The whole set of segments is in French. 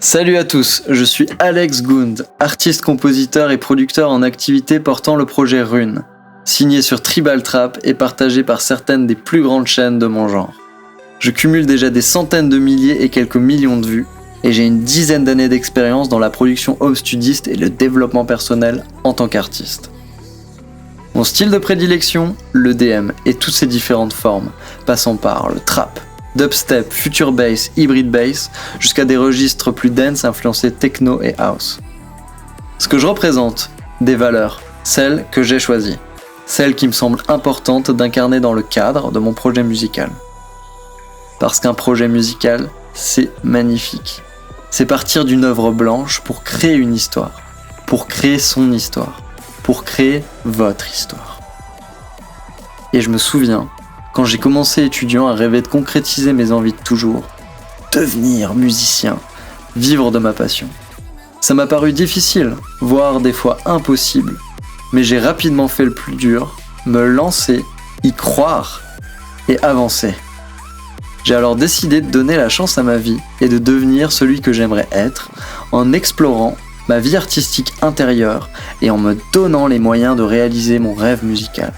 Salut à tous, je suis Alex Gund, artiste, compositeur et producteur en activité portant le projet Rune, signé sur Tribal Trap et partagé par certaines des plus grandes chaînes de mon genre. Je cumule déjà des centaines de milliers et quelques millions de vues, et j'ai une dizaine d'années d'expérience dans la production home studiste et le développement personnel en tant qu'artiste. Mon style de prédilection, l'EDM et toutes ses différentes formes, passant par le trap, dubstep, future bass, hybrid bass, jusqu'à des registres plus dense influencés techno et house. Ce que je représente, des valeurs, celles que j'ai choisies, celles qui me semblent importantes d'incarner dans le cadre de mon projet musical. Parce qu'un projet musical, c'est magnifique. C'est partir d'une œuvre blanche pour créer une histoire, pour créer son histoire, pour créer votre histoire. Et je me souviens, quand j'ai commencé étudiant à rêver de concrétiser mes envies de toujours, devenir musicien, vivre de ma passion. Ça m'a paru difficile, voire des fois impossible, mais j'ai rapidement fait le plus dur, me lancer, y croire et avancer. J'ai alors décidé de donner la chance à ma vie et de devenir celui que j'aimerais être en explorant ma vie artistique intérieure et en me donnant les moyens de réaliser mon rêve musical.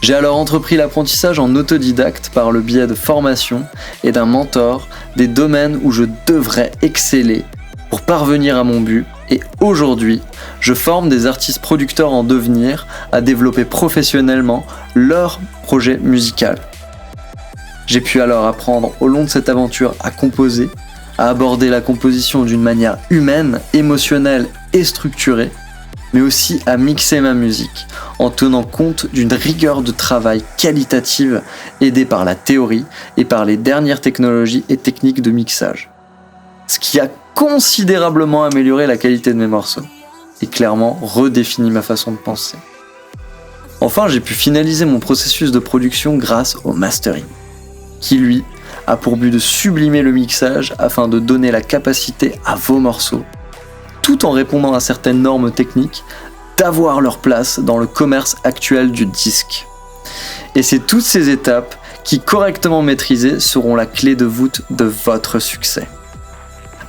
J'ai alors entrepris l'apprentissage en autodidacte par le biais de formations et d'un mentor des domaines où je devrais exceller pour parvenir à mon but, et aujourd'hui, je forme des artistes producteurs en devenir à développer professionnellement leur projet musical. J'ai pu alors apprendre au long de cette aventure à composer, à aborder la composition d'une manière humaine, émotionnelle et structurée, mais aussi à mixer ma musique en tenant compte d'une rigueur de travail qualitative aidée par la théorie et par les dernières technologies et techniques de mixage. Ce qui a considérablement amélioré la qualité de mes morceaux et clairement redéfini ma façon de penser. Enfin, j'ai pu finaliser mon processus de production grâce au mastering, qui lui a pour but de sublimer le mixage afin de donner la capacité à vos morceaux, tout en répondant à certaines normes techniques, d'avoir leur place dans le commerce actuel du disque. Et c'est toutes ces étapes qui, correctement maîtrisées, seront la clé de voûte de votre succès.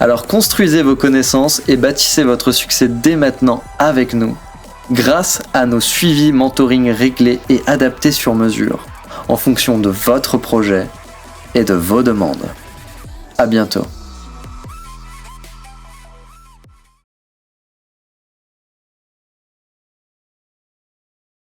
Alors construisez vos connaissances et bâtissez votre succès dès maintenant avec nous, grâce à nos suivis mentoring réglés et adaptés sur mesure, en fonction de votre projet et de vos demandes. À bientôt.